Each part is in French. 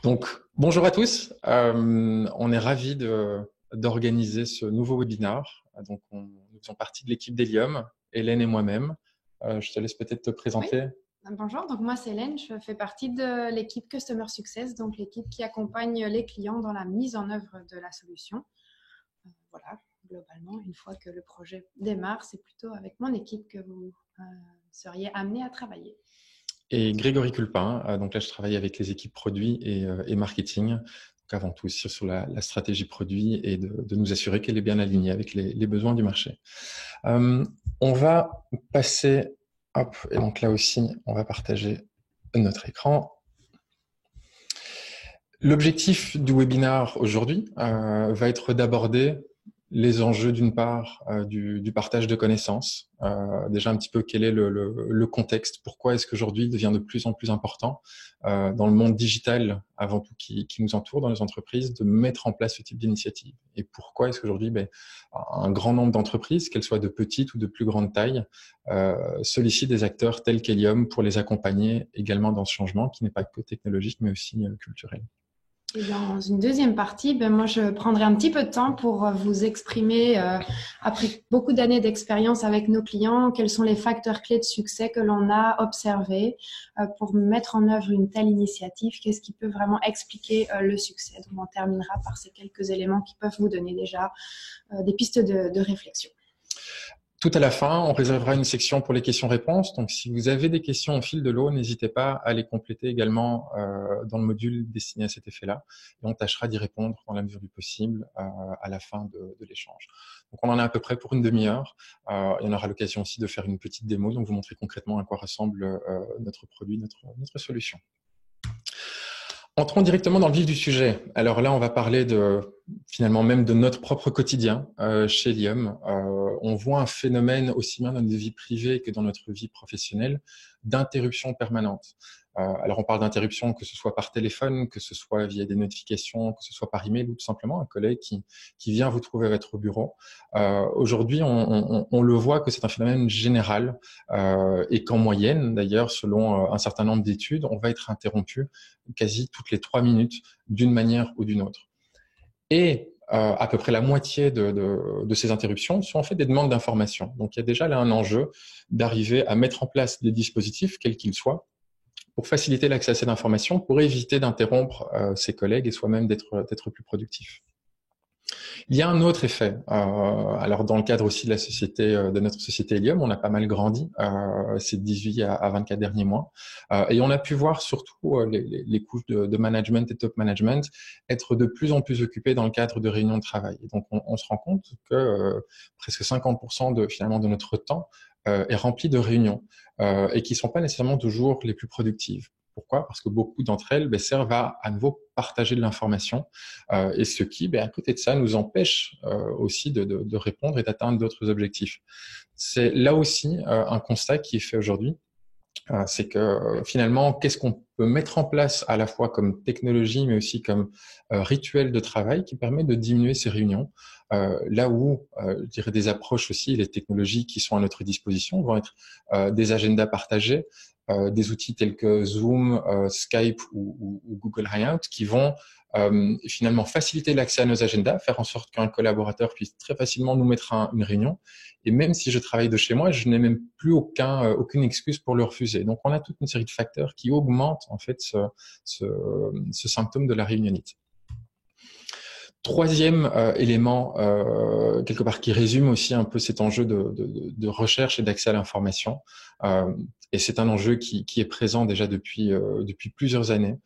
Donc, bonjour à tous. On est ravis d'organiser ce nouveau webinaire. Donc, nous faisons partie de l'équipe d'Helium, Hélène et moi-même. Je te laisse peut-être te Oui, présenter. bonjour. Donc moi, c'est Hélène. Je fais partie de l'équipe Customer Success, donc l'équipe qui accompagne les clients dans la mise en œuvre de la solution. Voilà, globalement, une fois que le projet démarre, c'est plutôt avec mon équipe que vous seriez amené à travailler. Et Grégory Culpin. Donc là, je travaille avec les équipes produits et marketing. Donc avant tout, sur la stratégie produit et de nous assurer qu'elle est bien alignée avec les besoins du marché. On va passer, hop, et donc là aussi, on va partager notre écran. L'objectif du webinaire aujourd'hui va être d'aborder les enjeux d'une part du partage de connaissances. Déjà un petit peu quel est le contexte, pourquoi est-ce qu'aujourd'hui il devient de plus en plus important dans le monde digital avant tout qui nous entoure dans les entreprises de mettre en place ce type d'initiative. Et pourquoi est-ce qu'aujourd'hui un grand nombre d'entreprises, qu'elles soient de petites ou de plus grande taille, sollicitent des acteurs tels qu'Helium pour les accompagner également dans ce changement qui n'est pas que technologique mais aussi culturel. Et dans une deuxième partie, moi, je prendrai un petit peu de temps pour vous exprimer, après beaucoup d'années d'expérience avec nos clients, quels sont les facteurs clés de succès que l'on a observés pour mettre en œuvre une telle initiative. Qu'est-ce qui peut vraiment expliquer le succès? Donc, on terminera par ces quelques éléments qui peuvent vous donner déjà des pistes de réflexion. Tout à la fin, on réservera une section pour les questions-réponses. Donc, si vous avez des questions au fil de l'eau, n'hésitez pas à les compléter également dans le module destiné à cet effet-là. Et on tâchera d'y répondre dans la mesure du possible à la fin de l'échange. Donc, on en a à peu près pour une demi-heure. Et on aura l'occasion aussi de faire une petite démo, donc vous montrer concrètement à quoi ressemble notre produit, notre solution. Entrons directement dans le vif du sujet. Alors là, on va parler finalement même de notre propre quotidien chez Helium. On voit un phénomène aussi bien dans notre vie privée que dans notre vie professionnelle d'interruption permanente. Alors on parle d'interruption que ce soit par téléphone, que ce soit via des notifications, que ce soit par email ou tout simplement un collègue qui vient vous trouver à votre bureau. Aujourd'hui, on le voit que c'est un phénomène général et qu'en moyenne, d'ailleurs, selon un certain nombre d'études, on va être interrompu quasi toutes les 3 minutes d'une manière ou d'une autre. Et à peu près la moitié de ces interruptions sont en fait des demandes d'information. Donc il y a déjà là un enjeu d'arriver à mettre en place des dispositifs, quels qu'ils soient, pour faciliter l'accès à cette information, pour éviter d'interrompre ses collègues et soi-même d'être plus productif. Il y a un autre effet. Alors dans le cadre aussi de la société, de notre société Helium, on a pas mal grandi ces 18 à 24 derniers mois, et on a pu voir surtout les couches de management et top management être de plus en plus occupées dans le cadre de réunions de travail. Et donc on se rend compte que presque 50% finalement de notre temps est rempli de réunions et qui sont pas nécessairement toujours les plus productives. Pourquoi? Parce que beaucoup d'entre elles servent à nouveau partager de l'information et ce qui, à côté de ça, nous empêche aussi de répondre et d'atteindre d'autres objectifs. C'est là aussi un constat qui est fait aujourd'hui. C'est que finalement, qu'est-ce qu'on peut mettre en place à la fois comme technologie, mais aussi comme rituel de travail qui permet de diminuer ces réunions. Là où, je dirais, des approches aussi, les technologies qui sont à notre disposition vont être des agendas partagés, des outils tels que Zoom, Skype ou Google Hangout qui vont finalement faciliter l'accès à nos agendas, faire en sorte qu'un collaborateur puisse très facilement nous mettre une réunion. Et même si je travaille de chez moi, je n'ai même plus aucune excuse pour le refuser. Donc, on a toute une série de facteurs qui augmentent en fait ce symptôme de la réunionite. Troisième élément, quelque part, qui résume aussi un peu cet enjeu de recherche et d'accès à l'information. Et c'est un enjeu qui est présent déjà depuis plusieurs années.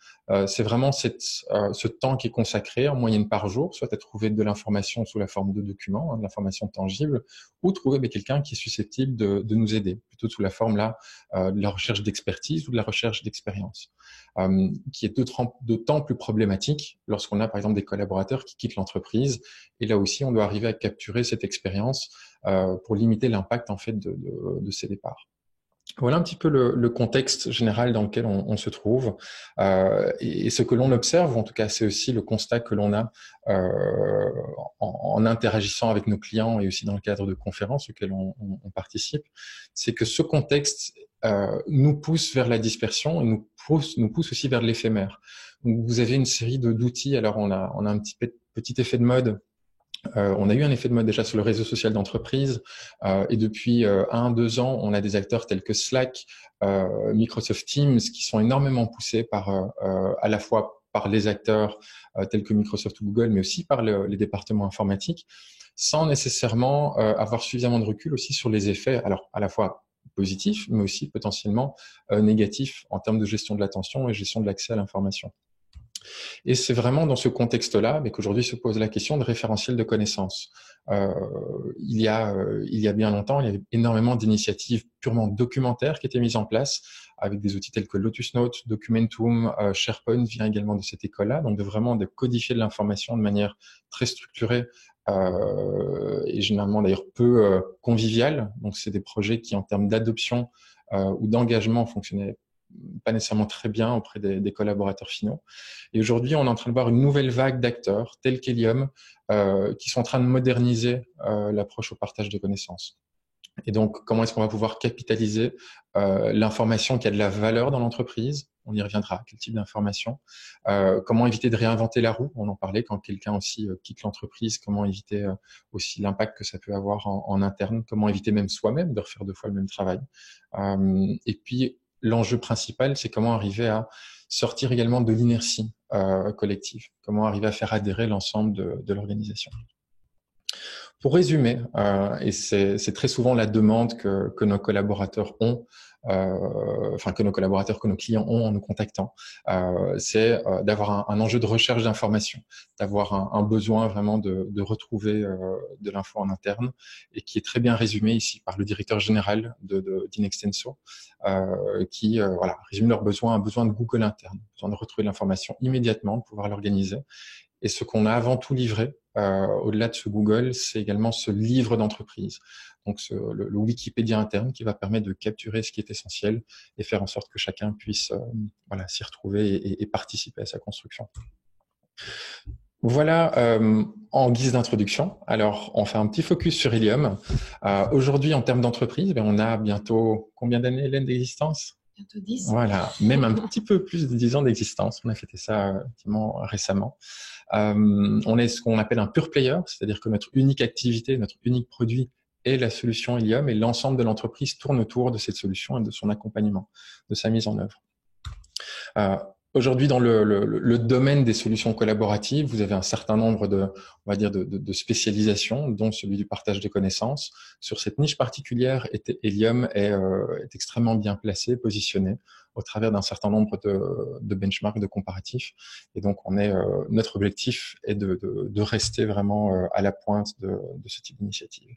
C'est vraiment ce temps qui est consacré en moyenne par jour, soit à trouver de l'information sous la forme de documents, de l'information tangible, ou trouver quelqu'un qui est susceptible de nous aider, plutôt sous la forme là de la recherche d'expertise ou de la recherche d'expérience, qui est d'autant plus problématique lorsqu'on a par exemple des collaborateurs qui quittent l'entreprise. Et là aussi, on doit arriver à capturer cette expérience pour limiter l'impact en fait de ces départs. Voilà un petit peu le contexte général dans lequel on se trouve et ce que l'on observe, ou en tout cas c'est aussi le constat que l'on a en interagissant avec nos clients et aussi dans le cadre de conférences auxquelles on participe, c'est que ce contexte nous pousse vers la dispersion et nous pousse aussi vers l'éphémère. Donc, vous avez une série d'outils. Alors, on a un petit effet de mode. On a eu un effet de mode déjà sur le réseau social d'entreprise et depuis 1-2 ans, on a des acteurs tels que Slack, Microsoft Teams qui sont énormément poussés par à la fois par les acteurs tels que Microsoft ou Google, mais aussi par les départements informatiques, sans nécessairement avoir suffisamment de recul aussi sur les effets, alors à la fois positifs, mais aussi potentiellement négatifs en termes de gestion de l'attention et gestion de l'accès à l'information. Et c'est vraiment dans ce contexte-là qu'aujourd'hui se pose la question de référentiel de connaissances. Il y a bien longtemps, il y avait énormément d'initiatives purement documentaires qui étaient mises en place avec des outils tels que Lotus Notes, Documentum, SharePoint vient également de cette école-là, donc de codifier de l'information de manière très structurée et généralement d'ailleurs peu conviviale. Donc c'est des projets qui en termes d'adoption ou d'engagement fonctionnaient pas nécessairement très bien auprès des collaborateurs finaux. Et aujourd'hui, on est en train de voir une nouvelle vague d'acteurs, tels qu'Helium, qui sont en train de moderniser l'approche au partage de connaissances. Et donc, comment est-ce qu'on va pouvoir capitaliser l'information qui a de la valeur dans l'entreprise? On y reviendra. Quel type d'information? Comment éviter de réinventer la roue? On en parlait quand quelqu'un aussi quitte l'entreprise. Comment éviter aussi l'impact que ça peut avoir en interne? Comment éviter même soi-même de refaire 2 fois le même travail? Et puis, l'enjeu principal, c'est comment arriver à sortir également de l'inertie collective. Comment arriver à faire adhérer l'ensemble de l'organisation. Pour résumer, et c'est très souvent la demande que nos collaborateurs ont, que nos clients ont en nous contactant, c'est d'avoir un enjeu de recherche d'information, d'avoir un besoin vraiment de retrouver de l'info en interne, et qui est très bien résumé ici par le directeur général d'Inextenso, qui résume leurs besoins, un besoin de Google interne, besoin de retrouver l'information immédiatement, de pouvoir l'organiser. Et ce qu'on a avant tout livré, au-delà de ce Google, c'est également ce livre d'entreprise. Donc le Wikipédia interne qui va permettre de capturer ce qui est essentiel et faire en sorte que chacun puisse s'y retrouver et participer à sa construction. Voilà en guise d'introduction. Alors, on fait un petit focus sur Helium. Aujourd'hui, en termes d'entreprise, on a bientôt combien d'années, Hélène, d'existence? Bientôt 10. Voilà, même un petit peu plus de 10 ans d'existence. On a fêté ça effectivement récemment. On est ce qu'on appelle un pure player, c'est-à-dire que notre unique activité, notre unique produit est la solution Helium et l'ensemble de l'entreprise tourne autour de cette solution et de son accompagnement, de sa mise en œuvre. Aujourd'hui, dans le domaine des solutions collaboratives, vous avez un certain nombre de spécialisations, dont celui du partage des connaissances. Sur cette niche particulière, Helium est extrêmement bien placé, positionné, au travers d'un certain nombre de benchmarks, de comparatifs. Et donc, notre objectif est de rester vraiment à la pointe de ce type d'initiative.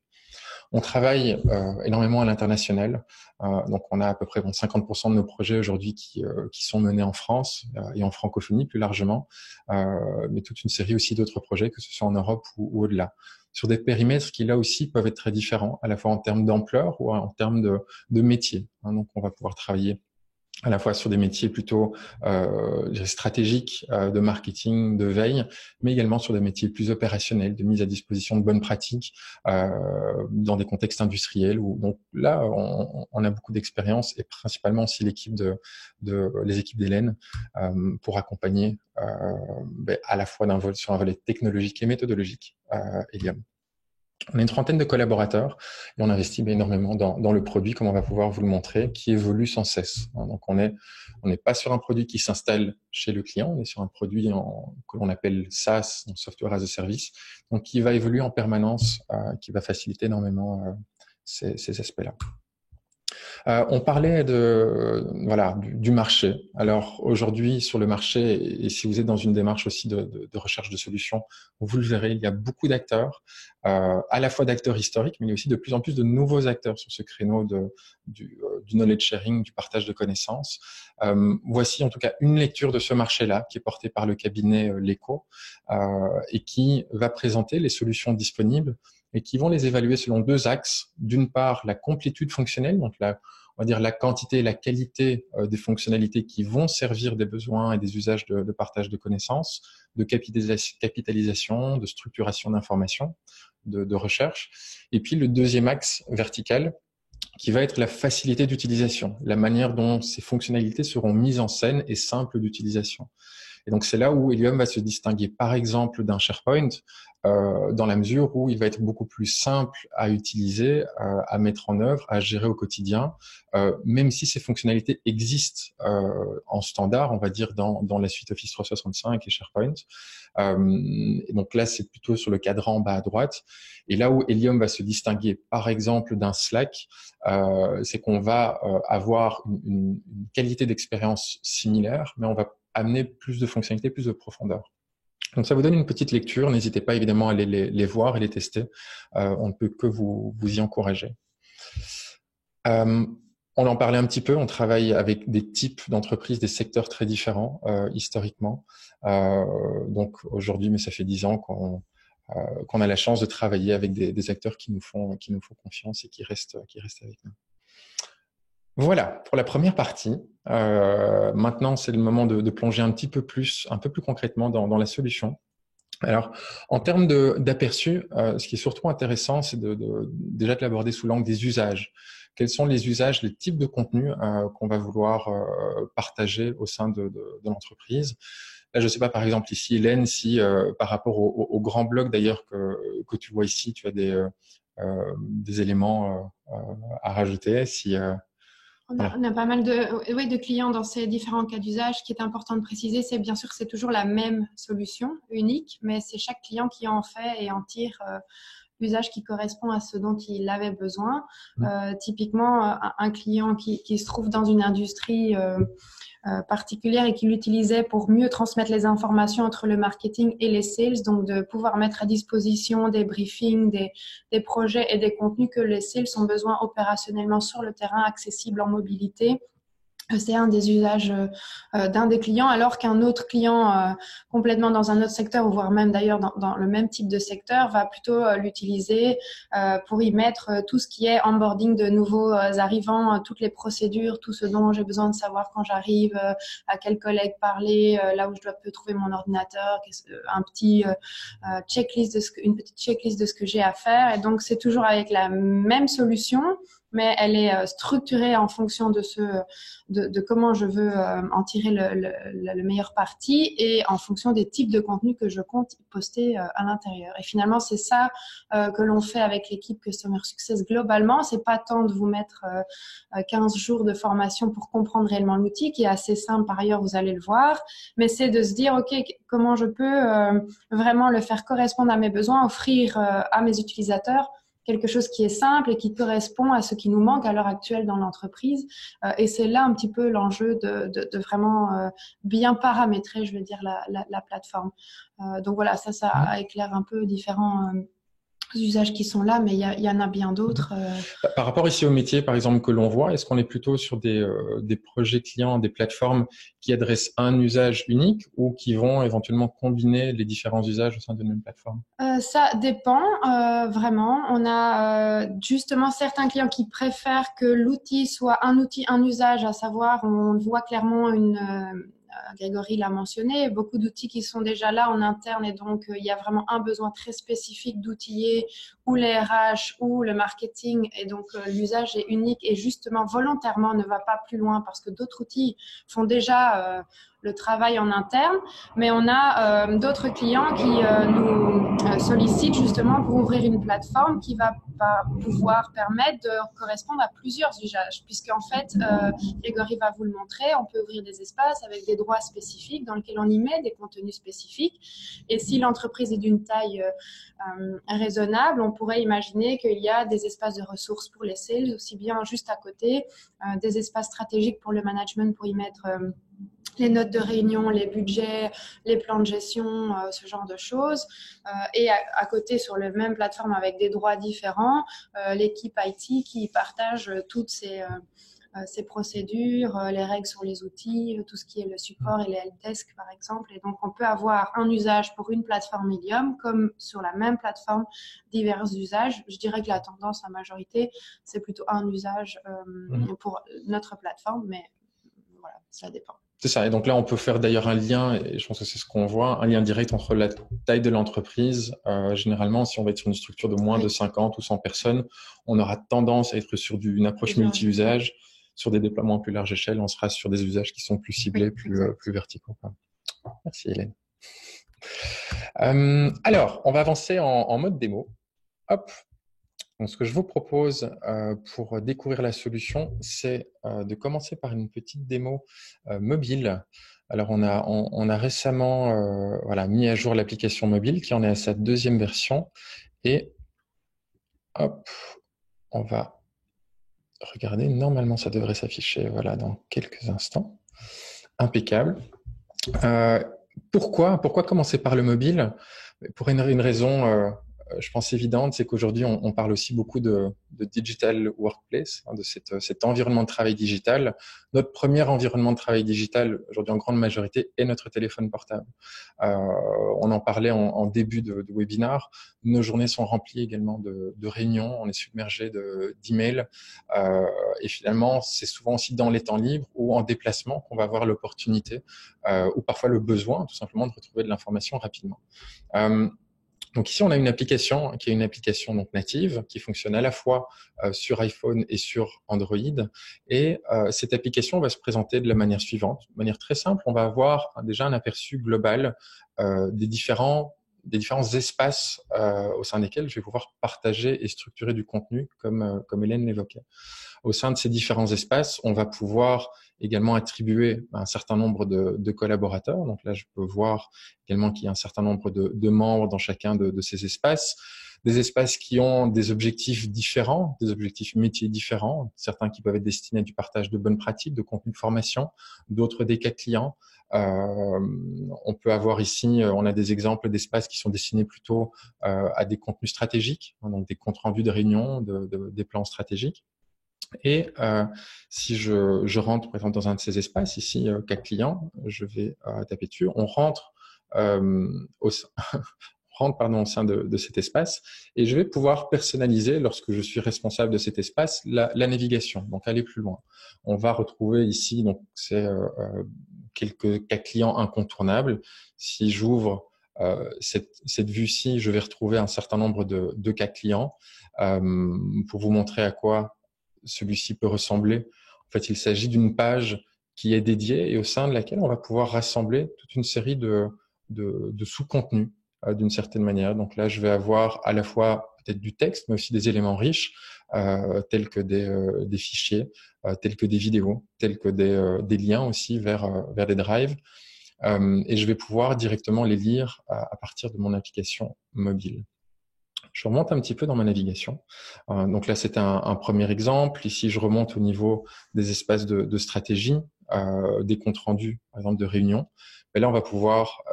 On travaille énormément à l'international, donc on a à peu près 50% de nos projets aujourd'hui qui sont menés en France et en francophonie plus largement, mais toute une série aussi d'autres projets, que ce soit en Europe ou au-delà, sur des périmètres qui là aussi peuvent être très différents, à la fois en termes d'ampleur ou en termes de métier. Donc on va pouvoir travailler à la fois sur des métiers plutôt stratégiques, de marketing, de veille, mais également sur des métiers plus opérationnels, de mise à disposition de bonnes pratiques dans des contextes industriels. Donc là, on a beaucoup d'expérience et principalement aussi les équipes d'Hélène pour accompagner à la fois sur un volet technologique et méthodologique Helium. On a une trentaine de collaborateurs et on investit énormément dans le produit, comme on va pouvoir vous le montrer, qui évolue sans cesse. Donc, on n'est pas sur un produit qui s'installe chez le client, on est sur un produit que l'on appelle SaaS, donc Software as a Service, donc qui va évoluer en permanence, qui va faciliter énormément ces aspects-là. On parlait du marché. Alors aujourd'hui sur le marché, et si vous êtes dans une démarche aussi de recherche de solutions, vous le verrez, il y a beaucoup d'acteurs, à la fois d'acteurs historiques, mais il y a aussi de plus en plus de nouveaux acteurs sur ce créneau du knowledge sharing, du partage de connaissances. Voici en tout cas une lecture de ce marché-là qui est portée par le cabinet L'Echo et qui va présenter les solutions disponibles et qui vont les évaluer selon 2 axes. D'une part, la complétude fonctionnelle, donc on va dire la quantité et la qualité des fonctionnalités qui vont servir des besoins et des usages de partage de connaissances, de capitalisation, de structuration d'informations, de recherche. Et puis le deuxième axe vertical, qui va être la facilité d'utilisation, la manière dont ces fonctionnalités seront mises en scène et simples d'utilisation. Et donc, c'est là où Helium va se distinguer, par exemple, d'un SharePoint, dans la mesure où il va être beaucoup plus simple à utiliser, à mettre en œuvre, à gérer au quotidien, même si ces fonctionnalités existent en standard, on va dire, dans la suite Office 365 et SharePoint. Et donc là, c'est plutôt sur le cadran en bas à droite. Et là où Helium va se distinguer, par exemple, d'un Slack, c'est qu'on va avoir une qualité d'expérience similaire, mais on va amener plus de fonctionnalités, plus de profondeur. Donc ça vous donne une petite lecture. N'hésitez pas évidemment à aller les voir et les tester. On ne peut que vous y encourager. On en parlait un petit peu. On travaille avec des types d'entreprises, des secteurs très différents historiquement. Donc aujourd'hui, mais ça fait 10 ans qu'on a la chance de travailler avec des acteurs qui nous font confiance et qui restent avec nous. Voilà pour la première partie. Maintenant, c'est le moment de plonger un peu plus concrètement dans la solution. Alors, en termes d'aperçu, ce qui est surtout intéressant, c'est déjà de l'aborder sous l'angle des usages. Quels sont les usages, les types de contenus qu'on va vouloir partager au sein de l'entreprise? Là, je ne sais pas, par exemple, ici, Hélène, si par rapport au grand bloc d'ailleurs que tu vois ici, tu as des éléments à rajouter. On a pas mal de clients dans ces différents cas d'usage. Ce qui est important de préciser, c'est bien sûr que c'est toujours la même solution unique, mais c'est chaque client qui en fait et en tire l'usage qui correspond à ce dont il avait besoin. Typiquement, un client qui se trouve dans une industrie particulière et qui l'utilisait pour mieux transmettre les informations entre le marketing et les sales, donc de pouvoir mettre à disposition des briefings, des projets et des contenus que les sales ont besoin opérationnellement sur le terrain, accessibles en mobilité. C'est un des usages d'un des clients, alors qu'un autre client complètement dans un autre secteur, voire même d'ailleurs dans le même type de secteur, va plutôt l'utiliser pour y mettre tout ce qui est onboarding de nouveaux arrivants, toutes les procédures, tout ce dont j'ai besoin de savoir quand j'arrive, à quel collègue parler, là où je peux trouver mon ordinateur, un petit une petite checklist de ce que j'ai à faire. Et donc, c'est toujours avec la même solution, mais elle est structurée en fonction de comment je veux en tirer le meilleur parti et en fonction des types de contenus que je compte poster à l'intérieur. Et finalement, c'est ça que l'on fait avec l'équipe Customer Success globalement. C'est pas tant de vous mettre 15 jours de formation pour comprendre réellement l'outil, qui est assez simple par ailleurs, vous allez le voir, mais c'est de se dire, OK, comment je peux vraiment le faire correspondre à mes besoins, offrir à mes utilisateurs quelque chose qui est simple et qui correspond à ce qui nous manque à l'heure actuelle dans l'entreprise. Et c'est là un petit peu l'enjeu de vraiment bien paramétrer, je veux dire, la plateforme. Donc voilà, ça éclaire un peu différents usages qui sont là, mais il y en a bien d'autres. Par rapport ici au métier, par exemple, que l'on voit, est-ce qu'on est plutôt sur des projets clients, des plateformes qui adressent un usage unique ou qui vont éventuellement combiner les différents usages au sein d'une même plateforme? Ça dépend vraiment. On a justement certains clients qui préfèrent que l'outil soit un outil, un usage, à savoir, on voit clairement Grégory l'a mentionné, beaucoup d'outils qui sont déjà là en interne et donc il y a vraiment un besoin très spécifique d'outiller ou les RH ou le marketing et donc l'usage est unique et justement volontairement ne va pas plus loin parce que d'autres outils font déjà le travail en interne, mais on a d'autres clients qui nous sollicitent justement pour ouvrir une plateforme qui va pouvoir permettre de correspondre à plusieurs usages, puisqu'en fait, Grégory va vous le montrer, on peut ouvrir des espaces avec des droits spécifiques dans lesquels on y met des contenus spécifiques, et si l'entreprise est d'une taille raisonnable, on pourrait imaginer qu'il y a des espaces de ressources pour les sales, aussi bien juste à côté, des espaces stratégiques pour le management pour y mettre les notes de réunion, les budgets, les plans de gestion, ce genre de choses. Et à côté, sur la même plateforme avec des droits différents, l'équipe IT qui partage toutes ces procédures, les règles sur les outils, tout ce qui est le support et les helpdesk par exemple. Et donc, on peut avoir un usage pour une plateforme Helium comme sur la même plateforme, divers usages. Je dirais que la tendance, la majorité, c'est plutôt un usage pour notre plateforme, mais voilà, ça dépend. C'est ça. Et donc là, on peut faire d'ailleurs un lien, et je pense que c'est ce qu'on voit, un lien direct entre la taille de l'entreprise. Généralement, si on va être sur une structure de moins de 50 ou 100 personnes, on aura tendance à être sur une approche multi-usage. Sur des déploiements à plus large échelle, on sera sur des usages qui sont plus ciblés, plus verticaux. Merci Hélène. Alors, on va avancer en mode démo. Hop. Donc, ce que je vous propose pour découvrir la solution, c'est de commencer par une petite démo mobile. Alors, on a récemment mis à jour l'application mobile qui en est à sa deuxième version. Et hop, on va regarder. Normalement, ça devrait s'afficher dans quelques instants. Impeccable. Pourquoi commencer par le mobile? Pour une raison, je pense évidente, c'est qu'aujourd'hui, on parle aussi beaucoup de digital workplace, de cet environnement de travail digital. Notre premier environnement de travail digital, aujourd'hui en grande majorité, est notre téléphone portable. On en parlait en début de webinaire. Nos journées sont remplies également de réunions, on est submergé d'emails. Et finalement, c'est souvent aussi dans les temps libres ou en déplacement qu'on va avoir l'opportunité ou parfois le besoin, tout simplement, de retrouver de l'information rapidement. Donc ici, on a une application qui est une application donc native qui fonctionne à la fois sur iPhone et sur Android. Et cette application va se présenter de la manière suivante, de manière très simple. On va avoir déjà un aperçu global des différents espaces au sein desquels je vais pouvoir partager et structurer du contenu, comme Hélène l'évoquait. Au sein de ces différents espaces, on va pouvoir également attribuer un certain nombre de collaborateurs. Donc là, je peux voir également qu'il y a un certain nombre de membres dans chacun de ces espaces. Des espaces qui ont des objectifs différents, des objectifs métiers différents, certains qui peuvent être destinés à du partage de bonnes pratiques, de contenu de formation, d'autres des cas clients. On peut avoir ici, on a des exemples d'espaces qui sont destinés plutôt à des contenus stratégiques, donc des comptes rendus de réunions, des plans stratégiques. Et si je rentre par exemple dans un de ces espaces, ici cas client, je vais taper dessus, on rentre au sein de cet espace et je vais pouvoir personnaliser, lorsque je suis responsable de cet espace, la navigation, donc aller plus loin. On va retrouver ici, donc c'est quelques cas clients incontournables. Si j'ouvre cette vue-ci, je vais retrouver un certain nombre de cas clients pour vous montrer à quoi celui-ci peut ressembler. En fait, il s'agit d'une page qui est dédiée et au sein de laquelle on va pouvoir rassembler toute une série de sous-contenus d'une certaine manière. Donc là, je vais avoir à la fois peut-être du texte, mais aussi des éléments riches, tels que des fichiers, tels que des vidéos, tels que des liens aussi vers des drives. Et je vais pouvoir directement les lire à partir de mon application mobile. Je remonte un petit peu dans ma navigation. Donc là, c'était un premier exemple. Ici, je remonte au niveau des espaces de stratégie, des comptes rendus, par exemple, de réunions. Et là, on va pouvoir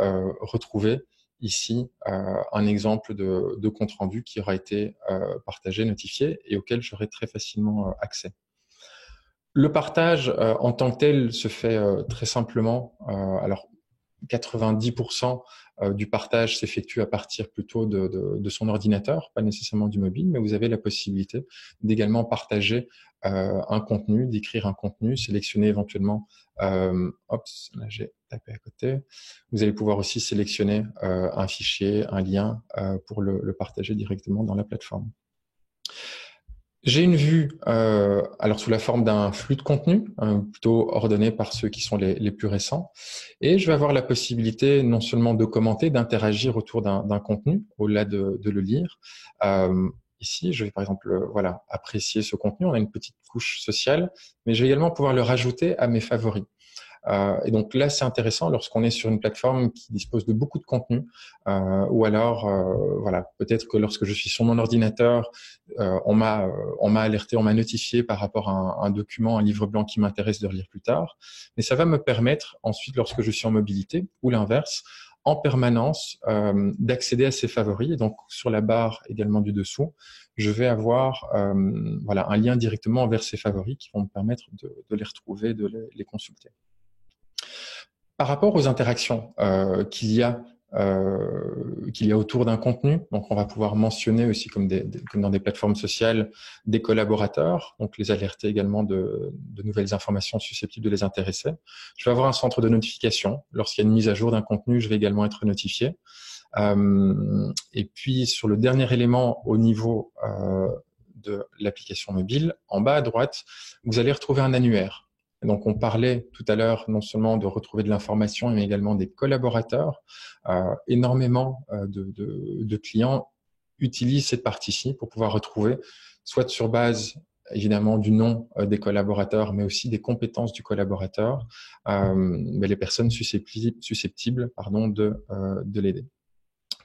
retrouver ici un exemple de compte rendu qui aura été partagé, notifié et auquel j'aurai très facilement accès. Le partage en tant que tel se fait très simplement. Alors, 90% du partage s'effectue à partir plutôt de son ordinateur, pas nécessairement du mobile, mais vous avez la possibilité d'également partager un contenu, d'écrire un contenu, sélectionner éventuellement, là j'ai tapé à côté, vous allez pouvoir aussi sélectionner un fichier, un lien pour le partager directement dans la plateforme. J'ai une vue, alors sous la forme d'un flux de contenu, plutôt ordonné par ceux qui sont les plus récents, et je vais avoir la possibilité non seulement de commenter, d'interagir autour d'un contenu, au-delà de le lire. Ici, je vais par exemple, apprécier ce contenu. On a une petite couche sociale, mais je vais également pouvoir le rajouter à mes favoris. Et donc là, c'est intéressant lorsqu'on est sur une plateforme qui dispose de beaucoup de contenu, ou alors, peut-être que lorsque je suis sur mon ordinateur, on m'a alerté, on m'a notifié par rapport à un document, un livre blanc qui m'intéresse de relire plus tard. Mais ça va me permettre ensuite, lorsque je suis en mobilité, ou l'inverse, en permanence d'accéder à ces favoris. Et donc, sur la barre également du dessous, je vais avoir un lien directement vers ces favoris qui vont me permettre de les retrouver, de les consulter. Par rapport aux interactions qu'il y a autour d'un contenu, donc on va pouvoir mentionner aussi comme dans des plateformes sociales des collaborateurs, donc les alerter également de nouvelles informations susceptibles de les intéresser. Je vais avoir un centre de notification. Lorsqu'il y a une mise à jour d'un contenu, je vais également être notifié. Et puis sur le dernier élément au niveau de l'application mobile, en bas à droite, vous allez retrouver un annuaire. Donc, on parlait tout à l'heure non seulement de retrouver de l'information, mais également des collaborateurs. Énormément de clients utilisent cette partie-ci pour pouvoir retrouver, soit sur base évidemment du nom des collaborateurs, mais aussi des compétences du collaborateur, les personnes susceptibles de l'aider.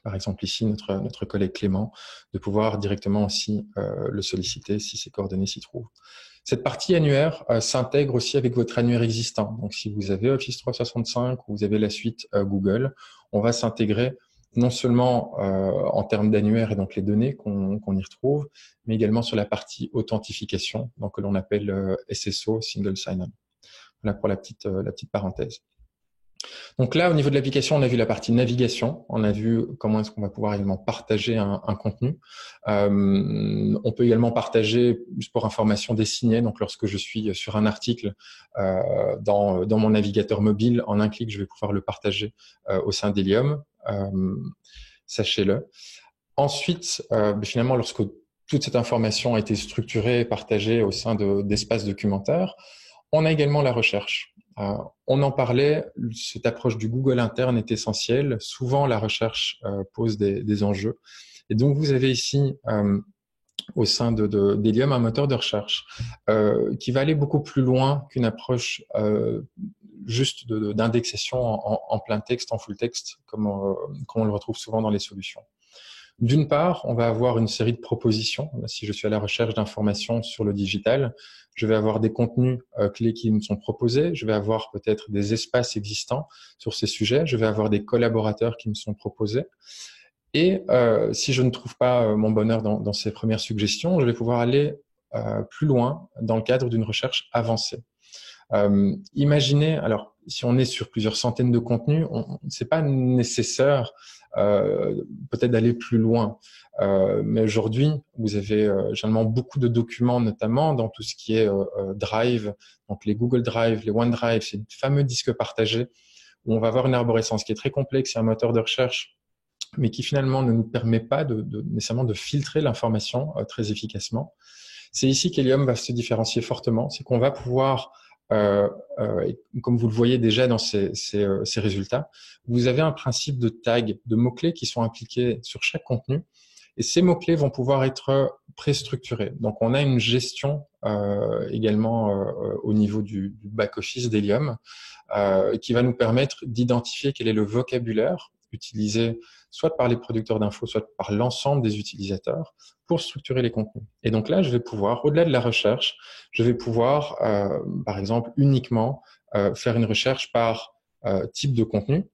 Par exemple, ici, notre collègue Clément, de pouvoir directement aussi le solliciter si ses coordonnées s'y trouvent. Cette partie annuaire s'intègre aussi avec votre annuaire existant. Donc, si vous avez Office 365 ou vous avez la suite Google, on va s'intégrer non seulement en termes d'annuaire et donc les données qu'on y retrouve, mais également sur la partie authentification, donc que l'on appelle SSO, Single Sign-On. Voilà pour la petite parenthèse. Donc là, au niveau de l'application, on a vu la partie navigation, on a vu comment est-ce qu'on va pouvoir également partager un contenu. On peut également partager, juste pour information, des signets. Donc lorsque je suis sur un article dans mon navigateur mobile, en un clic, je vais pouvoir le partager au sein d'Helium. Sachez-le. Ensuite, finalement, lorsque toute cette information a été structurée et partagée au sein d'espaces documentaires, on a également la recherche. On en parlait, cette approche du Google interne est essentielle. Souvent, la recherche pose des enjeux. Et donc, vous avez ici, au sein d'Helium, un moteur de recherche qui va aller beaucoup plus loin qu'une approche juste d'indexation en plein texte, en full texte, comme on le retrouve souvent dans les solutions. D'une part, on va avoir une série de propositions. Si je suis à la recherche d'informations sur le digital, je vais avoir des contenus clés qui me sont proposés. Je vais avoir peut-être des espaces existants sur ces sujets. Je vais avoir des collaborateurs qui me sont proposés. Et si je ne trouve pas mon bonheur dans ces premières suggestions, je vais pouvoir aller plus loin dans le cadre d'une recherche avancée. Imaginez, alors si on est sur plusieurs centaines de contenus, c'est pas nécessaire peut-être d'aller plus loin. Mais aujourd'hui, vous avez généralement beaucoup de documents, notamment dans tout ce qui est Drive, donc les Google Drive, les OneDrive, ces fameux disques partagés, où on va avoir une arborescence qui est très complexe et un moteur de recherche, mais qui finalement ne nous permet pas nécessairement de filtrer l'information très efficacement. C'est ici qu'Helium va se différencier fortement, c'est qu'on va pouvoir comme vous le voyez déjà dans ces résultats, vous avez un principe de tag, de mots-clés qui sont appliqués sur chaque contenu. Et ces mots-clés vont pouvoir être préstructurés. Donc, on a une gestion également au niveau du back-office d'Helium qui va nous permettre d'identifier quel est le vocabulaire utilisé soit par les producteurs d'infos, soit par l'ensemble des utilisateurs pour structurer les contenus. Et donc là, je vais pouvoir, au-delà de la recherche, je vais pouvoir, par exemple, uniquement faire une recherche par type de contenu.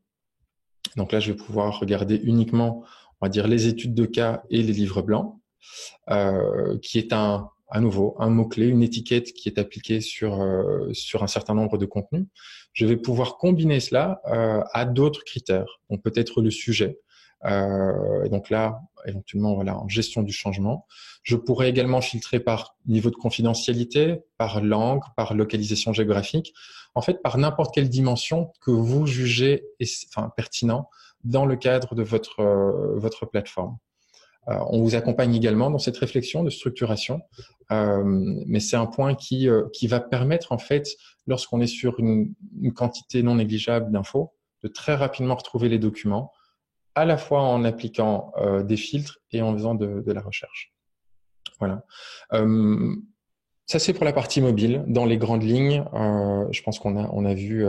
Donc là, je vais pouvoir regarder uniquement, on va dire, les études de cas et les livres blancs, qui est à nouveau un mot-clé, une étiquette qui est appliquée sur un certain nombre de contenus. Je vais pouvoir combiner cela à d'autres critères, donc peut-être le sujet. Et donc là, éventuellement, voilà, en gestion du changement. Je pourrais également filtrer par niveau de confidentialité, par langue, par localisation géographique, en fait, par n'importe quelle dimension que vous jugez pertinent dans le cadre de votre plateforme. On vous accompagne également dans cette réflexion de structuration, mais c'est un point qui va permettre, en fait, lorsqu'on est sur une quantité non négligeable d'infos, de très rapidement retrouver les documents, à la fois en appliquant des filtres et en faisant de la recherche. Voilà. Ça, c'est pour la partie mobile. Dans les grandes lignes, je pense qu'on a vu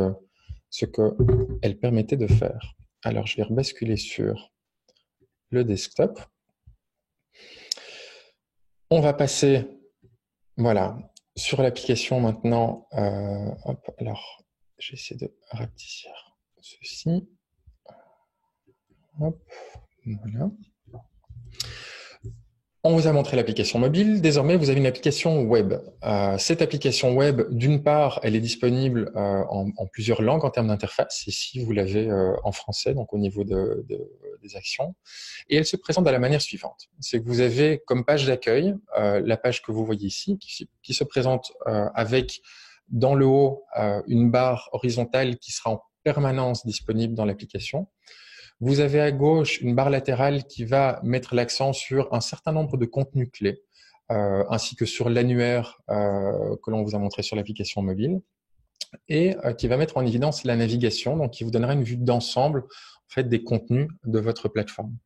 ce qu'elle permettait de faire. Alors, je vais rebasculer sur le desktop. On va passer, voilà, sur l'application maintenant. Hop, alors, j'essaie de rapetisser ceci. Hop, voilà. On vous a montré l'application mobile. Désormais, vous avez une application web. Cette application web, d'une part, elle est disponible en plusieurs langues en termes d'interface. Ici, vous l'avez en français, donc au niveau des actions. Et elle se présente de la manière suivante. C'est que vous avez comme page d'accueil la page que vous voyez ici, qui se présente avec, dans le haut, une barre horizontale qui sera en permanence disponible dans l'application. Vous avez à gauche une barre latérale qui va mettre l'accent sur un certain nombre de contenus clés, ainsi que sur l'annuaire que l'on vous a montré sur l'application mobile. et qui va mettre en évidence la navigation, donc qui vous donnera une vue d'ensemble en fait, des contenus de votre plateforme.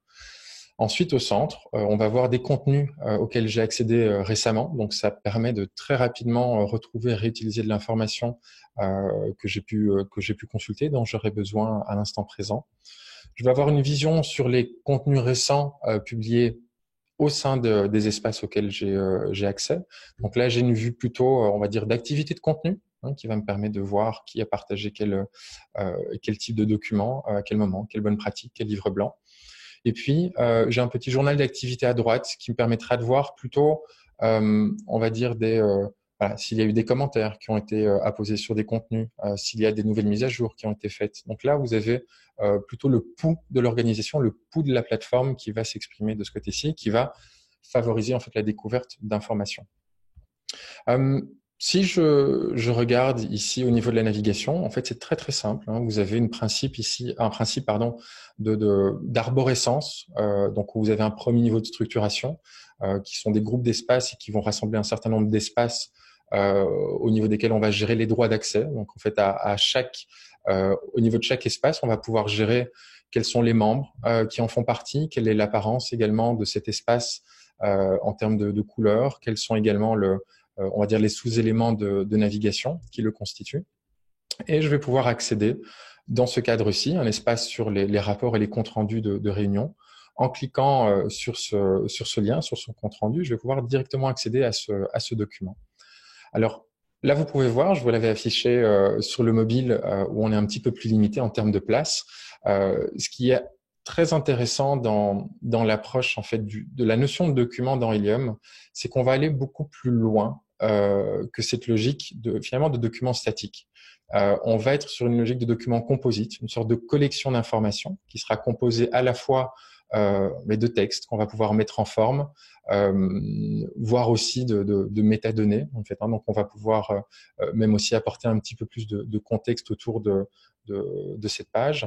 Ensuite, au centre, on va voir des contenus auxquels j'ai accédé récemment. Donc, ça permet de très rapidement retrouver et réutiliser de l'information que j'ai pu consulter, dont j'aurais besoin à l'instant présent. Je vais avoir une vision sur les contenus récents publiés au sein des espaces auxquels j'ai accès. Donc là, j'ai une vue plutôt, on va dire, d'activité de contenu, hein, qui va me permettre de voir qui a partagé quel type de document, à quel moment, quelle bonne pratique, quel livre blanc. Et puis, j'ai un petit journal d'activité à droite qui me permettra de voir plutôt, on va dire, voilà, s'il y a eu des commentaires qui ont été apposés sur des contenus, s'il y a des nouvelles mises à jour qui ont été faites. Donc là, vous avez plutôt le pouls de l'organisation, le pouls de la plateforme qui va s'exprimer de ce côté-ci, qui va favoriser en fait la découverte d'informations. Si je regarde ici au niveau de la navigation, en fait, c'est très très simple, hein. Vous avez un principe d'arborescence, donc où vous avez un premier niveau de structuration, qui sont des groupes d'espaces et qui vont rassembler un certain nombre d'espaces au niveau desquels on va gérer les droits d'accès. Donc, en fait, au niveau de chaque espace, on va pouvoir gérer quels sont les membres qui en font partie, quelle est l'apparence également de cet espace en termes de couleurs, quels sont également on va dire les sous-éléments de navigation qui le constituent. Et je vais pouvoir accéder dans ce cadre-ci, un espace sur les rapports et les comptes rendus de réunion. En cliquant sur ce lien, sur son compte rendu, je vais pouvoir directement accéder à ce document. Alors là, vous pouvez voir, je vous l'avais affiché sur le mobile où on est un petit peu plus limité en termes de place. Ce qui est très intéressant dans l'approche en fait de la notion de document dans Helium, c'est qu'on va aller beaucoup plus loin que cette logique finalement de document statique. On va être sur une logique de document composite, une sorte de collection d'informations qui sera composée à la fois de textes qu'on va pouvoir mettre en forme, voire aussi de métadonnées en fait, hein. Donc on va pouvoir même aussi apporter un petit peu plus de contexte autour de cette page.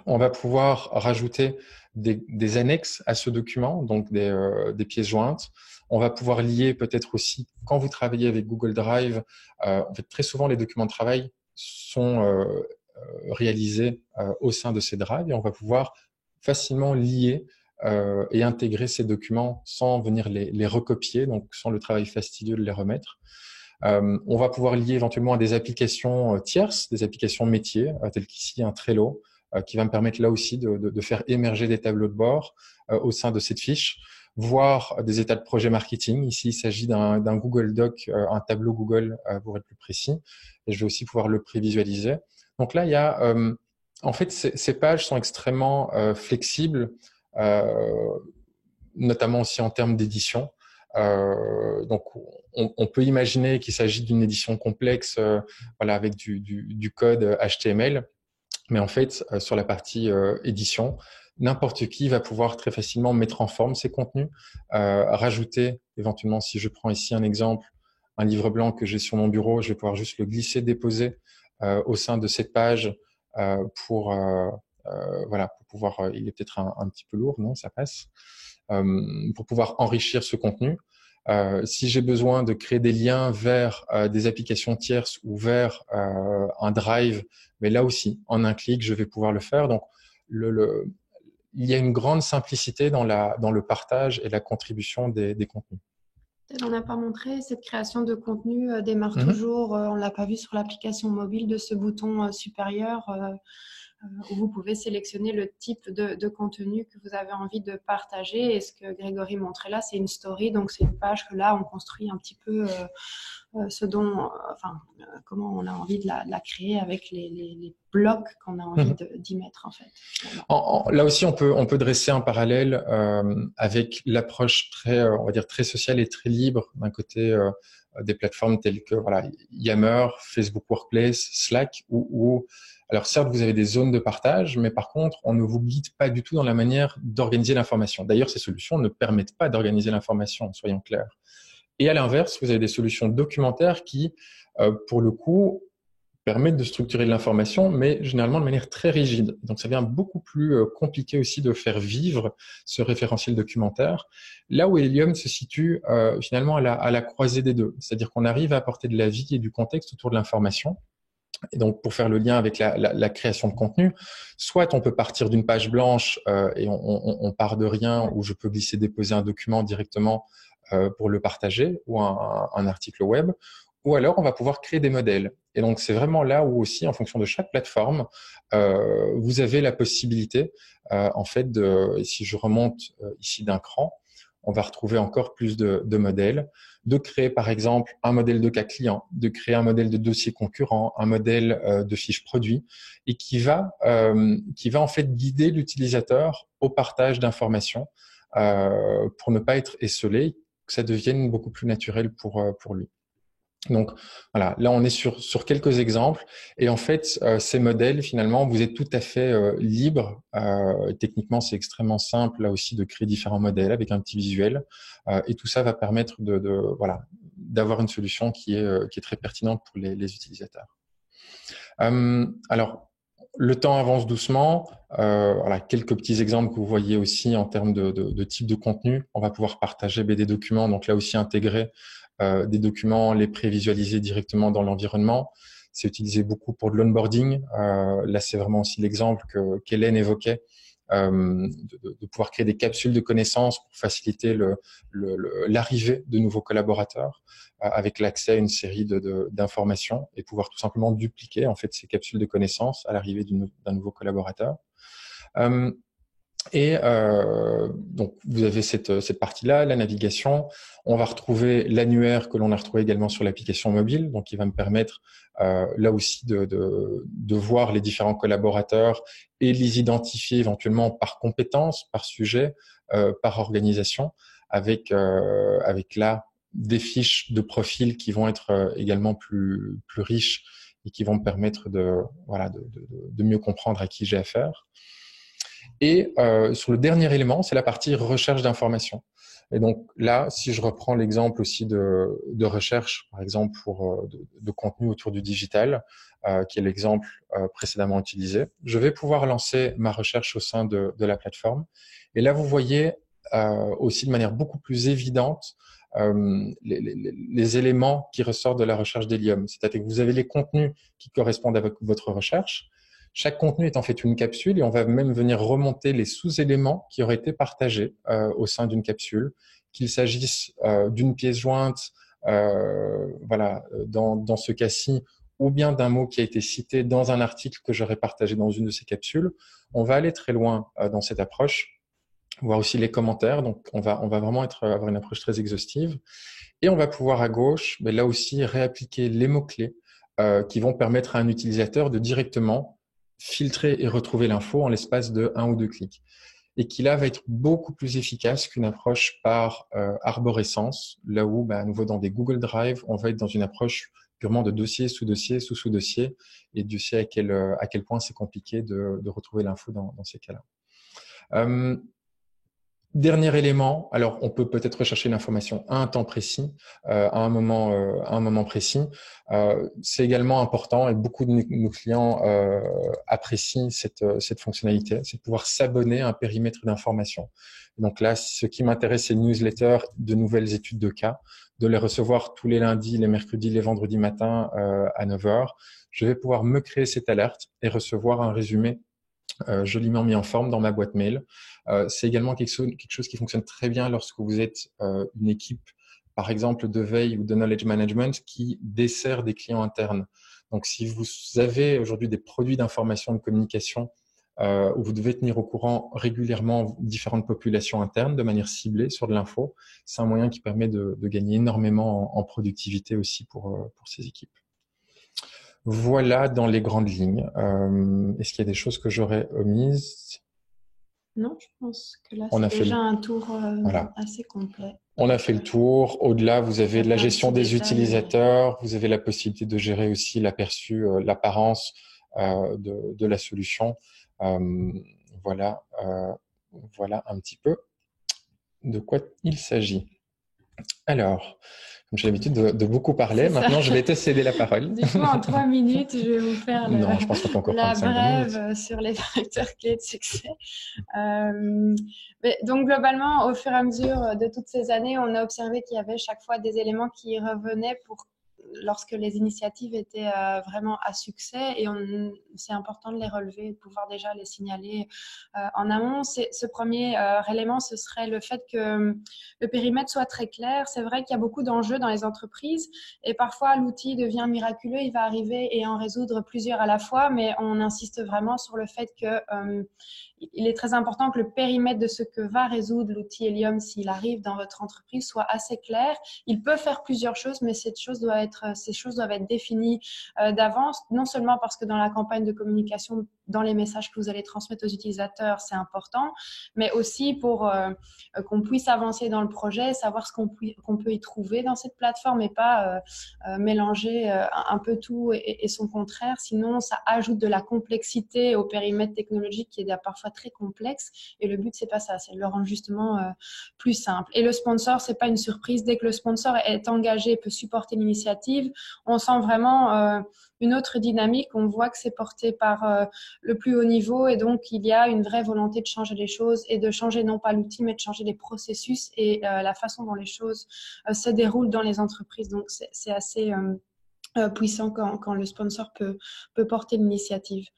On va pouvoir rajouter des annexes à ce document, donc des pièces jointes. On va pouvoir lier peut-être aussi, quand vous travaillez avec Google Drive, en fait, très souvent les documents de travail sont réalisés au sein de ces drives et on va pouvoir facilement lier et intégrer ces documents sans venir les recopier, donc sans le travail fastidieux de les remettre. On va pouvoir lier éventuellement à des applications tierces, des applications métiers, telles qu'ici un Trello, qui va me permettre là aussi de faire émerger des tableaux de bord au sein de cette fiche, voire des états de projet marketing. Ici, il s'agit d'un Google Doc, un tableau Google pour être plus précis, et je vais aussi pouvoir le prévisualiser. Donc là, il y a, en fait, ces pages sont extrêmement flexibles, notamment aussi en termes d'édition. Donc, on peut imaginer qu'il s'agit d'une édition complexe, voilà, avec du code HTML. Mais en fait, sur la partie édition, n'importe qui va pouvoir très facilement mettre en forme ces contenus, rajouter éventuellement, si je prends ici un exemple, un livre blanc que j'ai sur mon bureau, je vais pouvoir juste le glisser, déposer au sein de cette page voilà, pour pouvoir, il est peut-être un petit peu lourd, non, ça passe, pour pouvoir enrichir ce contenu. Si j'ai besoin de créer des liens vers des applications tierces ou vers un drive, mais là aussi, en un clic, je vais pouvoir le faire. Donc, il y a une grande simplicité dans le partage et la contribution des contenus. On n'a pas montré, cette création de contenu démarre toujours, on ne l'a pas vu sur l'application mobile, de ce bouton supérieur où vous pouvez sélectionner le type de contenu que vous avez envie de partager. Et ce que Grégory montrait là, c'est une story, donc c'est une page que là, on construit un petit peu comment on a envie de la créer avec les blocs qu'on a envie d'y mettre en fait. Là aussi, on peut dresser un parallèle avec l'approche on va dire très sociale et très libre d'un côté des plateformes telles que voilà, Yammer, Facebook Workplace, Slack, alors certes, vous avez des zones de partage, mais par contre, on ne vous guide pas du tout dans la manière d'organiser l'information. D'ailleurs, ces solutions ne permettent pas d'organiser l'information, soyons clairs. Et à l'inverse, vous avez des solutions documentaires qui, pour le coup, permettent de structurer de l'information, mais généralement de manière très rigide. Donc, ça devient beaucoup plus compliqué aussi de faire vivre ce référentiel documentaire. Là où Helium se situe finalement à la croisée des deux, c'est-à-dire qu'on arrive à apporter de la vie et du contexte autour de l'information, Et donc, pour faire le lien avec la création de contenu, soit on peut partir d'une page blanche et on part de rien, où je peux glisser, déposer un document directement pour le partager, ou un article web, ou alors on va pouvoir créer des modèles. Et donc, c'est vraiment là où aussi, en fonction de chaque plateforme, vous avez la possibilité, en fait, et si je remonte ici d'un cran, on va retrouver encore plus de modèles, de créer par exemple un modèle de cas client, de créer un modèle de dossier concurrent, un modèle de fiche produit, et qui va en fait guider l'utilisateur au partage d'informations pour ne pas être esseulé, que ça devienne beaucoup plus naturel pour lui. Donc voilà, là on est sur quelques exemples, et en fait ces modèles, finalement, vous êtes tout à fait libre. Techniquement, c'est extrêmement simple là aussi de créer différents modèles avec un petit visuel, et tout ça va permettre voilà, d'avoir une solution qui est très pertinente pour les utilisateurs. Alors, le temps avance doucement. Voilà, quelques petits exemples que vous voyez aussi en termes de type de contenu. On va pouvoir partager des documents, donc là aussi intégrer des documents, les prévisualiser directement dans l'environnement. C'est utilisé beaucoup pour de l'onboarding. Là, c'est vraiment aussi l'exemple qu'Hélène évoquait, de pouvoir créer des capsules de connaissances pour faciliter l'arrivée de nouveaux collaborateurs avec l'accès à une série d'informations, et pouvoir tout simplement dupliquer en fait ces capsules de connaissances à l'arrivée d'un nouveau collaborateur. Donc, vous avez cette partie-là, la navigation. On va retrouver l'annuaire que l'on a retrouvé également sur l'application mobile, donc qui va me permettre là aussi de voir les différents collaborateurs et les identifier éventuellement par compétence, par sujet, par organisation, avec là des fiches de profil qui vont être également plus riches et qui vont me permettre de mieux comprendre à qui j'ai affaire. Et sur le dernier élément, c'est la partie recherche d'informations. Et donc là, si je reprends l'exemple aussi de recherche, par exemple de contenu autour du digital, qui est l'exemple précédemment utilisé, je vais pouvoir lancer ma recherche au sein de la plateforme. Et là, vous voyez aussi de manière beaucoup plus évidente les éléments qui ressortent de la recherche d'Helium. C'est-à-dire que vous avez les contenus qui correspondent à votre recherche. Chaque contenu est en fait une capsule, et on va même venir remonter les sous-éléments qui auraient été partagés au sein d'une capsule, qu'il s'agisse d'une pièce jointe, voilà, dans ce cas-ci, ou bien d'un mot qui a été cité dans un article que j'aurais partagé dans une de ces capsules. On va aller très loin dans cette approche, voir aussi les commentaires. Donc, on va vraiment avoir une approche très exhaustive, et on va pouvoir à gauche, mais là aussi, réappliquer les mots-clés qui vont permettre à un utilisateur de directement filtrer et retrouver l'info en l'espace de 1 ou 2 clics, et qui là va être beaucoup plus efficace qu'une approche par arborescence, là où à nouveau dans des Google Drive, on va être dans une approche purement de dossier, sous-dossier, sous-sous-dossier, et Dieu sait à quel point c'est compliqué de retrouver l'info dans ces cas-là. Dernier élément, alors on peut peut-être rechercher l'information à un temps précis, à un moment précis. C'est également important, et beaucoup de nos clients apprécient cette fonctionnalité, c'est de pouvoir s'abonner à un périmètre d'information. Donc là, ce qui m'intéresse, c'est une newsletter de nouvelles études de cas, de les recevoir tous les lundis, les mercredis, les vendredis matins à 9h. Je vais pouvoir me créer cette alerte et recevoir un résumé joliment mis en forme dans ma boîte mail. C'est également quelque chose qui fonctionne très bien lorsque vous êtes une équipe, par exemple, de veille ou de knowledge management qui dessert des clients internes. Donc, si vous avez aujourd'hui des produits d'information de communication où vous devez tenir au courant régulièrement différentes populations internes de manière ciblée sur de l'info, c'est un moyen qui permet de gagner énormément en productivité aussi pour ces équipes. Voilà dans les grandes lignes. Est-ce qu'il y a des choses que j'aurais omises? Non, je pense que là, c'est déjà un tour assez complet. On a fait le tour. Au-delà, vous avez la gestion des utilisateurs, vous avez la possibilité de gérer aussi l'aperçu, l'apparence de la solution. Voilà un petit peu de quoi il s'agit. Alors, comme j'ai l'habitude de beaucoup parler, maintenant je vais te céder la parole. Du coup, en 3 minutes, je vais vous faire non, je pense qu'on peut encore la prendre 5 minutes. brève sur les facteurs clés de succès. Mais donc, globalement, au fur et à mesure de toutes ces années, on a observé qu'il y avait chaque fois des éléments qui revenaient pour lorsque les initiatives étaient vraiment à succès, et c'est important de les relever, de pouvoir déjà les signaler en amont. Ce premier élément, ce serait le fait que le périmètre soit très clair. C'est vrai qu'il y a beaucoup d'enjeux dans les entreprises et parfois l'outil devient miraculeux, il va arriver et en résoudre plusieurs à la fois, mais on insiste vraiment sur le fait que il est très important que le périmètre de ce que va résoudre l'outil Helium s'il arrive dans votre entreprise soit assez clair. Il peut faire plusieurs choses, mais ces choses doivent être définies d'avance, non seulement parce que dans la campagne de communication, dans les messages que vous allez transmettre aux utilisateurs, c'est important, mais aussi pour qu'on puisse avancer dans le projet, savoir ce qu'on peut y trouver dans cette plateforme et pas mélanger un peu tout et son contraire. Sinon, ça ajoute de la complexité au périmètre technologique qui est parfois très complexe. Et le but, c'est pas ça, c'est de le rendre justement plus simple. Et le sponsor, c'est pas une surprise. Dès que le sponsor est engagé et peut supporter l'initiative, on sent vraiment une autre dynamique. On voit que c'est porté par le plus haut niveau et donc il y a une vraie volonté de changer les choses et de changer non pas l'outil, mais de changer les processus et la façon dont les choses se déroulent dans les entreprises. Donc, c'est assez puissant quand le sponsor peut porter l'initiative.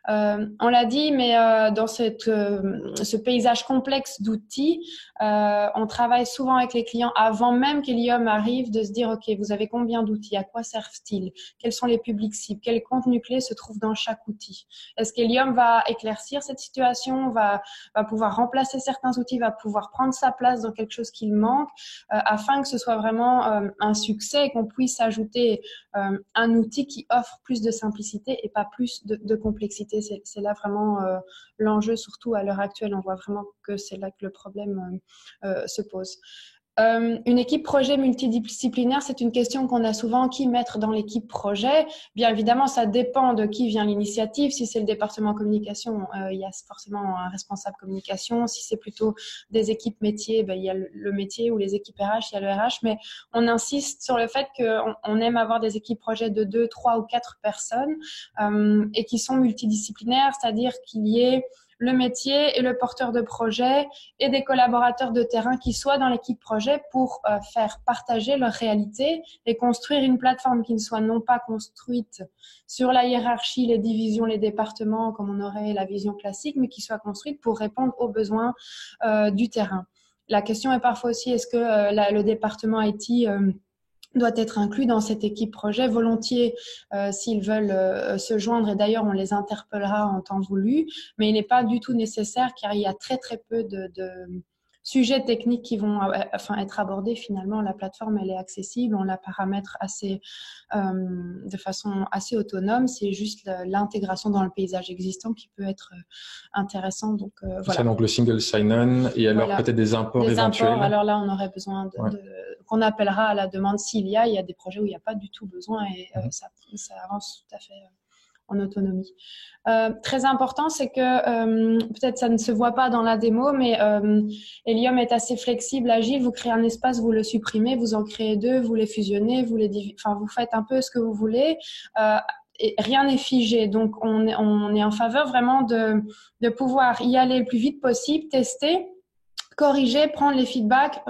On l'a dit, mais dans ce paysage complexe d'outils, on travaille souvent avec les clients avant même qu'Helium arrive de se dire, OK, vous avez combien d'outils? À quoi servent-ils? Quels sont les publics cibles? Quel contenu clé se trouve dans chaque outil? Est-ce qu'Helium va éclaircir cette situation, va pouvoir remplacer certains outils, va pouvoir prendre sa place dans quelque chose qu'il manque, afin que ce soit vraiment un succès et qu'on puisse ajouter un outil qui offre plus de simplicité et pas plus de complexité. C'est là vraiment l'enjeu, surtout à l'heure actuelle. On voit vraiment que c'est là que le problème se pose. Une équipe projet multidisciplinaire, c'est une question qu'on a souvent. Qui mettre dans l'équipe projet? Bien évidemment, ça dépend de qui vient l'initiative. Si c'est le département communication, il y a forcément un responsable communication. Si c'est plutôt des équipes métiers, il y a le métier, ou les équipes RH, il y a le RH. Mais on insiste sur le fait qu'on aime avoir des équipes projet de 2, 3 ou 4 personnes et qui sont multidisciplinaires, c'est-à-dire qu'il y ait le métier et le porteur de projet et des collaborateurs de terrain qui soient dans l'équipe projet pour faire partager leur réalité et construire une plateforme qui ne soit non pas construite sur la hiérarchie, les divisions, les départements, comme on aurait la vision classique, mais qui soit construite pour répondre aux besoins du terrain. La question est parfois aussi, est-ce que le département IT doit être inclus dans cette équipe projet volontiers s'ils veulent se joindre, et d'ailleurs on les interpellera en temps voulu, mais il n'est pas du tout nécessaire car il y a très très peu de sujets techniques qui vont être abordés. Finalement, la plateforme elle est accessible, on la paramètre de façon assez autonome, c'est juste l'intégration dans le paysage existant qui peut être intéressant. Donc voilà. Ça, donc le single sign-on et alors Voilà. peut-être des imports des éventuels. Imports, alors là, on aurait besoin qu'on appellera à la demande s'il y a des projets où il n'y a pas du tout besoin et ça avance tout à fait en autonomie. Très important, c'est que peut-être ça ne se voit pas dans la démo, mais Helium est assez flexible, agile. Vous créez un espace, vous le supprimez, vous en créez deux, vous les fusionnez, vous faites un peu ce que vous voulez. Et rien n'est figé, donc on est en faveur vraiment de pouvoir y aller le plus vite possible, tester, corriger, prendre les feedbacks,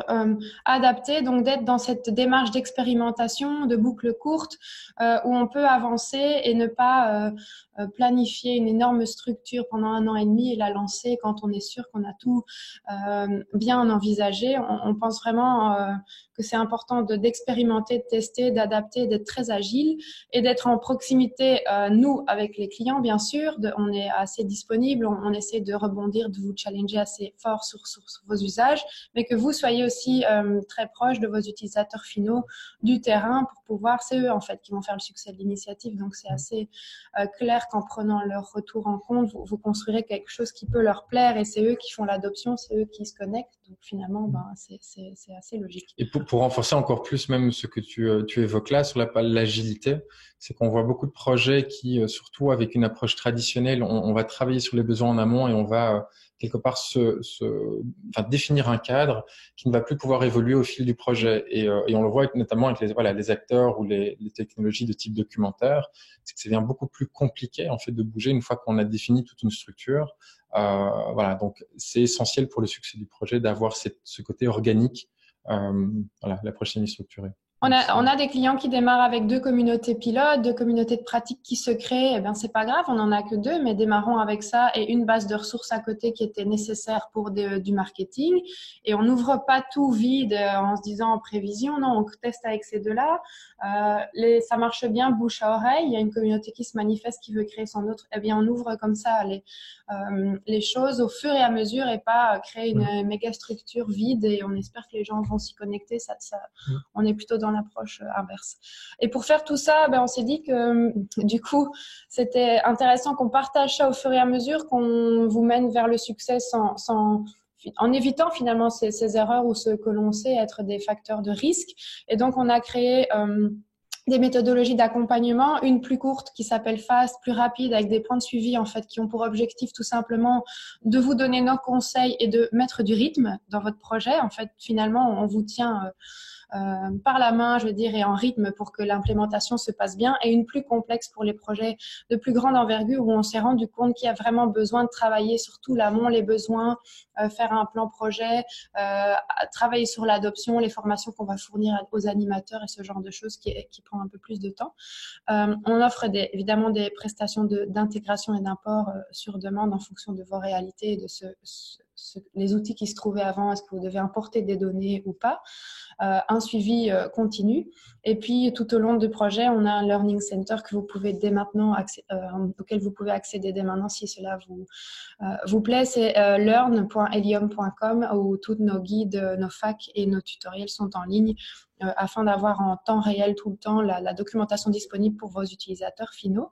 adapter, donc d'être dans cette démarche d'expérimentation, de boucle courte, où on peut avancer et ne pas planifier une énorme structure pendant 1 an et demi et la lancer quand on est sûr qu'on a tout bien envisagé. On pense vraiment que c'est important d'expérimenter, de tester, d'adapter, d'être très agile et d'être en proximité, nous, avec les clients, bien sûr. On est assez disponible, on essaie de rebondir, de vous challenger assez fort sur vos usages, mais que vous soyez aussi très proche de vos utilisateurs finaux du terrain pour pouvoir, c'est eux en fait qui vont faire le succès de l'initiative, donc c'est assez clair qu'en prenant leur retour en compte, vous construirez quelque chose qui peut leur plaire et c'est eux qui font l'adoption, c'est eux qui se connectent, donc finalement c'est assez logique. Et pour renforcer encore plus même ce que tu évoques là sur l'agilité, c'est qu'on voit beaucoup de projets qui, surtout avec une approche traditionnelle, on va travailler sur les besoins en amont et on va quelque part définir un cadre qui ne va plus pouvoir évoluer au fil du projet. Et on le voit notamment avec les acteurs ou les technologies de type documentaire, c'est que ça devient beaucoup plus compliqué en fait de bouger une fois qu'on a défini toute une structure. Donc c'est essentiel pour le succès du projet d'avoir ce côté organique, l'approche semi-structurée. On Donc, a des clients qui démarrent avec 2 communautés pilotes, 2 communautés de pratique qui se créent. Eh bien, c'est pas grave, on en a que 2, mais démarrons avec ça et une base de ressources à côté qui était nécessaire pour du marketing. Et on n'ouvre pas tout vide en se disant en prévision. Non, on teste avec ces 2-là. Ça marche bien, bouche à oreille. Il y a une communauté qui se manifeste, qui veut créer son autre. Eh bien, on ouvre comme ça les choses au fur et à mesure et pas créer une méga structure vide et on espère que les gens vont s'y connecter. On est plutôt dans l'approche inverse. Et pour faire tout ça, on s'est dit que du coup, c'était intéressant qu'on partage ça au fur et à mesure, qu'on vous mène vers le succès en évitant finalement ces erreurs ou ce que l'on sait être des facteurs de risque. Et donc, on a créé des méthodologies d'accompagnement, une plus courte qui s'appelle FAST, plus rapide, avec des points de suivi en fait qui ont pour objectif tout simplement de vous donner nos conseils et de mettre du rythme dans votre projet. En fait, finalement, on vous tient par la main, je veux dire, et en rythme pour que l'implémentation se passe bien, et une plus complexe pour les projets de plus grande envergure où on s'est rendu compte qu'il y a vraiment besoin de travailler sur tout l'amont, les besoins, faire un plan projet, travailler sur l'adoption, les formations qu'on va fournir aux animateurs et ce genre de choses qui prend un peu plus de temps. On offre évidemment des prestations d'intégration et d'import sur demande en fonction de vos réalités et de les outils qui se trouvaient avant, est-ce que vous devez importer des données ou pas, un suivi continu. Et puis, tout au long du projet, on a un Learning Center que vous pouvez dès maintenant auquel vous pouvez accéder dès maintenant si cela vous plaît. C'est learn.helium.com où tous nos guides, nos facs et nos tutoriels sont en ligne afin d'avoir en temps réel tout le temps la documentation disponible pour vos utilisateurs finaux.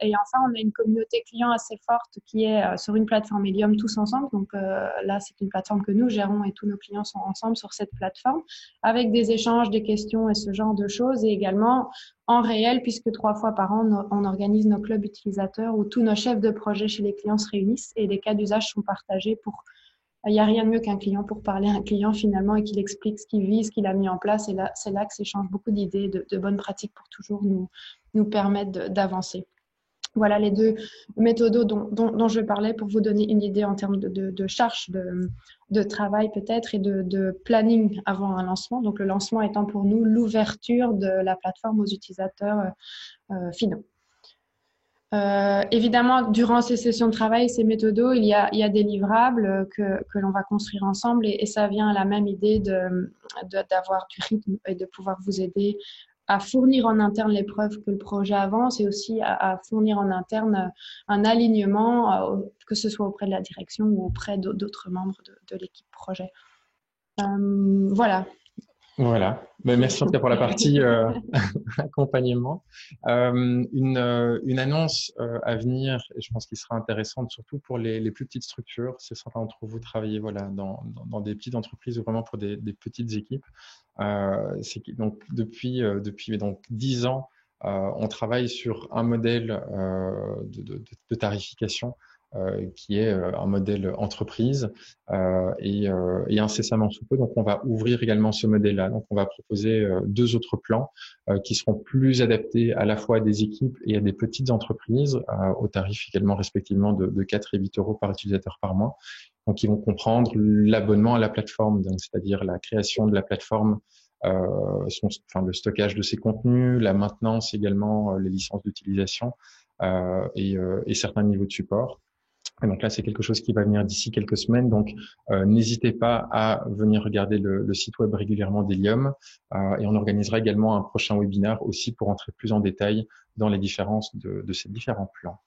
Et enfin, on a une communauté client assez forte qui est sur une plateforme Helium tous ensemble. Donc là, c'est une plateforme que nous gérons et tous nos clients sont ensemble sur cette plateforme avec des échanges, des questions et ce genre de choses. Et également en réel, puisque 3 fois par an, on organise nos clubs utilisateurs où tous nos chefs de projet chez les clients se réunissent et les cas d'usage sont partagés pour... Il n'y a rien de mieux qu'un client pour parler à un client finalement et qu'il explique ce qu'il vit, ce qu'il a mis en place. Et là, c'est là que s'échangent beaucoup d'idées, de bonnes pratiques pour toujours nous permettre d'avancer. Voilà les 2 méthodos dont je parlais pour vous donner une idée en termes de charge de travail peut-être et de planning avant un lancement. Donc le lancement étant pour nous l'ouverture de la plateforme aux utilisateurs finaux. Évidemment, durant ces sessions de travail, ces méthodos, il y a des livrables que l'on va construire ensemble et ça vient à la même idée d'avoir du rythme et de pouvoir vous aider à fournir en interne les preuves que le projet avance et aussi à fournir en interne un alignement, que ce soit auprès de la direction ou auprès d'autres membres de l'équipe projet. Voilà. Voilà. Merci en tout cas pour la partie accompagnement. Une annonce à venir, et je pense qu'il sera intéressante surtout pour les plus petites structures. Si certains d'entre vous travaillez dans des petites entreprises ou vraiment pour des petites équipes. C'est que donc depuis donc 10 ans, on travaille sur un modèle de tarification qui est un modèle entreprise et incessamment sous peu. Donc, on va ouvrir également ce modèle-là. Donc, on va proposer 2 autres plans qui seront plus adaptés à la fois à des équipes et à des petites entreprises, au tarif également respectivement de 4 et 8 euros par utilisateur par mois. Donc, ils vont comprendre l'abonnement à la plateforme, c'est-à-dire la création de la plateforme, le stockage de ses contenus, la maintenance également, les licences d'utilisation et certains niveaux de support. Et donc là, c'est quelque chose qui va venir d'ici quelques semaines. Donc, n'hésitez pas à venir regarder le site web régulièrement d'Helium. Et on organisera également un prochain webinaire aussi pour entrer plus en détail dans les différences de ces différents plans.